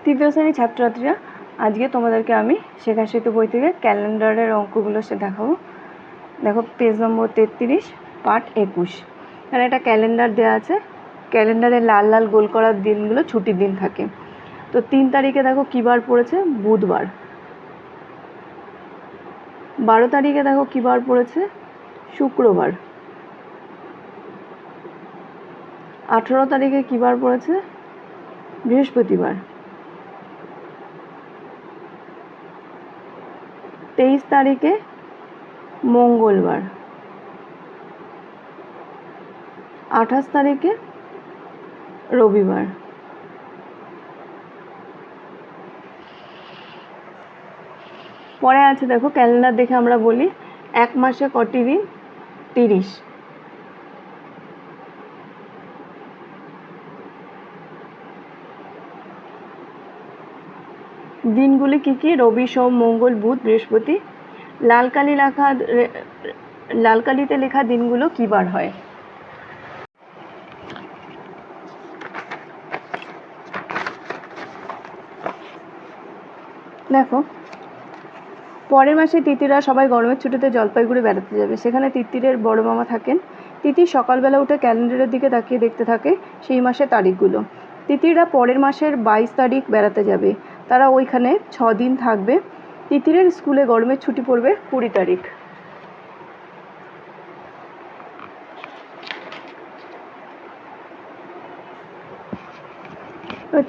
তৃতীয় শ্রেণীর ছাত্রছাত্রীরা, আজকে তোমাদেরকে আমি শেখা সেতু বই থেকে ক্যালেন্ডারের অঙ্কগুলো দেখাবো। দেখো পেজ নম্বর 33, পার্ট 21। এখানে একটা ক্যালেন্ডার দেওয়া আছে। ক্যালেন্ডারে লাল লাল গোল করার দিনগুলো ছুটির দিন থাকে। তো 3 তারিখে দেখো কী বার পড়েছে? বুধবার। 12 তারিখে দেখো কী বার পড়েছে? শুক্রবার। 18 তারিখে কী বার পড়েছে? বৃহস্পতিবার। 23 তারিখে মঙ্গলবার। 28 তারিখে রবিবার। পরে আছে দেখো ক্যালেন্ডার দেখে আমরা বলি 1 মাসে কটি দিন? 30। দিনগুলি কি কি? রবি, সোম, মঙ্গল, বুধ, বৃহস্পতি। লাল কালিতে লেখা দিনগুলো কি বার হয়? দেখো, পরের মাসে তিতিরা সবাই গরমের ছুটিতে জলপাইগুড়ি বেড়াতে যাবে। সেখানে তিতিরের বড় মামা থাকেন। তিতির সকালবেলা উঠে ক্যালেন্ডারের দিকে তাকিয়ে দেখতে থাকে সেই মাসের তারিখগুলো। তিতিরা পরের মাসের 22 তারিখ বেড়াতে যাবে। তারা ওইখানে 6 দিন থাকবে। তিতিরের স্কুলে গরমের ছুটি পড়বে 20 তারিখ।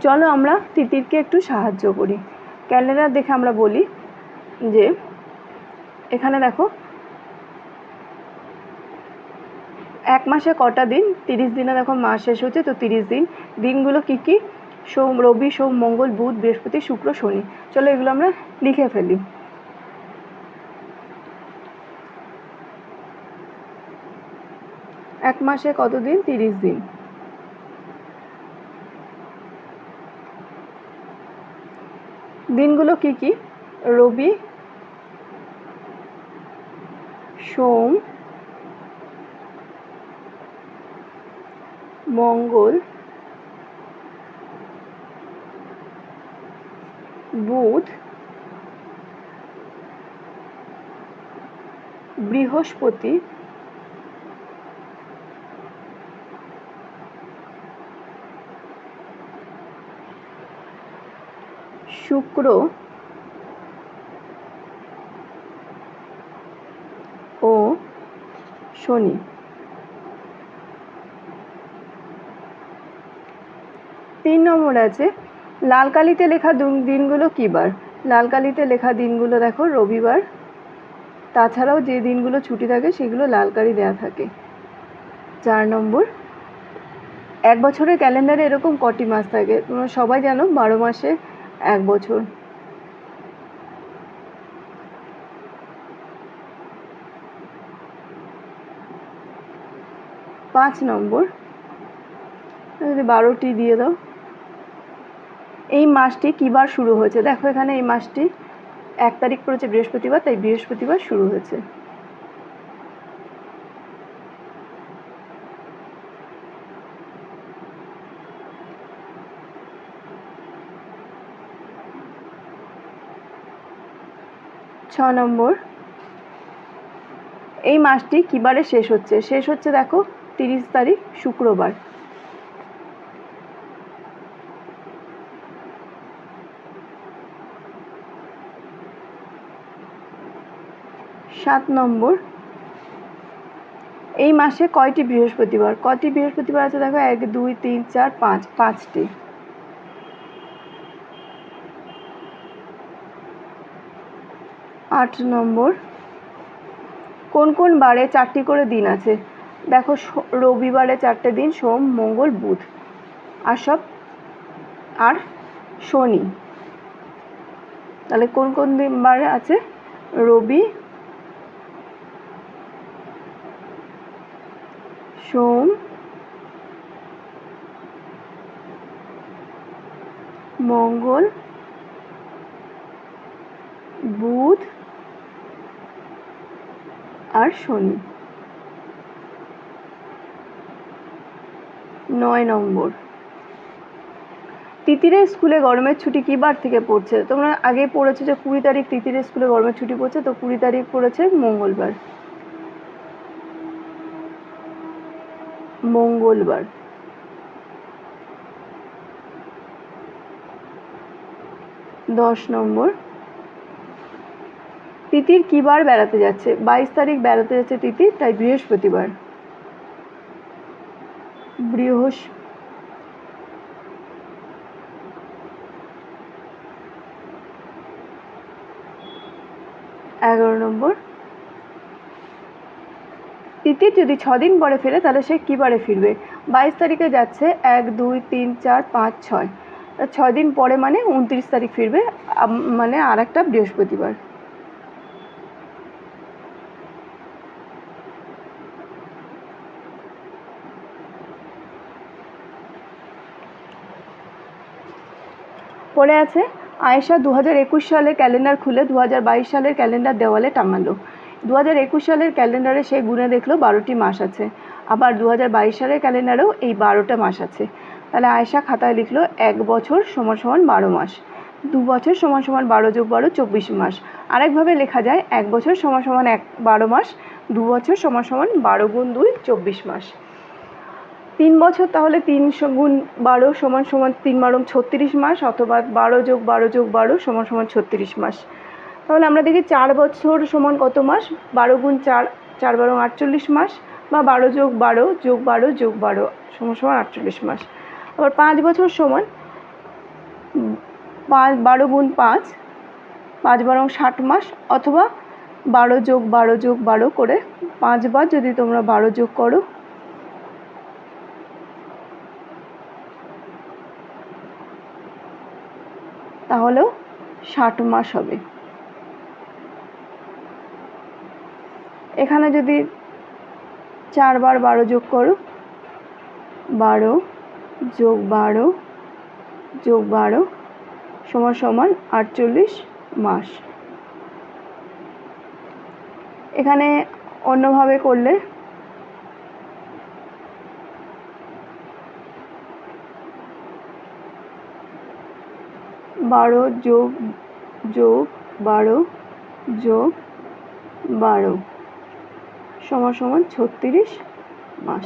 চলো আমরা তিতিরকে একটু সাহায্য করি। ক্যালেন্ডার দেখে আমরা বলি যে এখানে দেখো 1 মাসে কটা দিন? 30 দিনে দেখো মাস শেষ হচ্ছে, তো 30 দিন। দিনগুলো কি কি? রবি, সোম, মঙ্গল, বুধ, বৃহস্পতি, শুক্র, শনি। চলো এগুলো আমরা লিখে ফেলি। এক মাসে কত দিন? 30 দিন। দিনগুলো কি কি? রবি, সোম, মঙ্গল, বুধ, বৃহস্পতি, শুক্র ও শনি। 3 নম্বর আছে লাল কালিতে লেখা দিনগুলো কী বার? লাল কালিতে লেখা দিনগুলো দেখো রবিবার। তাছাড়াও যে দিনগুলো ছুটি থাকে সেগুলো লাল কালি দেওয়া থাকে। 4 নম্বর, 1 বছরের ক্যালেন্ডারে এরকম কটি মাস থাকে? তোমরা সবাই জানো 12 মাসে 1 বছর। 5 নম্বর, যদি 12টি দিয়ে দাও। এই মাসটি কী বার শুরু হয়েছে? দেখো এখানে এই মাসটি 1 তারিখ পড়েছে বৃহস্পতিবার, তাই বৃহস্পতিবার শুরু হয়েছে। ছ নম্বর, এই মাসটি কী বারে শেষ হচ্ছে? শেষ হচ্ছে দেখো 30 তারিখ শুক্রবার। 7 নম্বর, এই মাসে কয়টি বৃহস্পতিবার? কয়টি বৃহস্পতিবার আছে দেখো? 1, 2, 3, 4, 5, 5টি। 8 নম্বর, কোন কোন বারে 4টি করে দিন আছে? দেখো রবিবারে 4টে দিন, সোম, মঙ্গল, বুধ আর শনি। তাহলে কোন কোন দিন বারে আছে? রবি, সোম, মঙ্গল, বুধ আর শনি। 9 নম্বর, তিতিরের স্কুলে গরমের ছুটি কী বার থেকে পড়ছে? তোমরা আগে পড়েছো যে 20 তারিখ তিতিরের স্কুলে গরমের ছুটি পড়ছে, তো 20 তারিখ পড়েছে মঙ্গলবার। মঙ্গলবার। 10 নম্বর, তিতির কী বার বেড়াতে যাচ্ছে? 22 তারিখ বেড়াতে যাচ্ছে তিতির, তাই বৃহস্পতিবার। বৃহস্পতিবার। 11 নম্বর, তিতির যদি 6 দিন পরে ফেরে তাহলে সে কী বারে ফিরবে? 22 তারিখে যাচ্ছে, 1 2 3 4 5 6, 6 দিন পরে মানে 29 তারিখ ফিরবে, মানে আর একটা বৃহস্পতিবার। পরে আছে আয়েশা 2021 সালের ক্যালেন্ডার খুলে 2022 সালের ক্যালেন্ডার দেওয়ালে টাঙালো। 2021 সালের ক্যালেন্ডারে সে গুনে দেখলো 12টি মাস আছে, আবার 2022 সালের ক্যালেন্ডারেও এই 12টা মাস আছে। তাহলে আয়েশা খাতায় লিখলো 1 বছর সমান সমান 12 মাস, 2 বছর সমান সমান 12 যোগ 12 24 মাস। আরেকভাবে লেখা যায় 1 বছর সমান সমান 12 মাস, 2 বছর সমান সমান 12 গুণ 2 24 মাস। 3 বছর তাহলে 3 গুণ 12 সমান সমান 3 বারং 36 মাস, অথবা 12 যোগ 12 যোগ 12 সমান সমান 36 মাস। তাহলে আমরা দেখি 4 বছর সমান কত মাস? 12 গুণ 4, 4 বারং 48 মাস, বা 12 যোগ 12 যোগ 12 যোগ 12 সমান সমান 48 মাস। আবার 5 বছর সমান 12 গুণ 5, 5 বারং 60 মাস, অথবা 12 যোগ 12 যোগ 12 করে 5 বার যদি তোমরা 12 যোগ করো তাহলেও 60 মাস হবে। এখানে যদি 4 বার 12 যোগ করো, 12 যোগ 12 যোগ 12 সমান সমান 48 মাস। এখানে অন্যভাবে করলে 12 যোগ যোগ 12 যোগ 12 সমান সমান 36 মাস।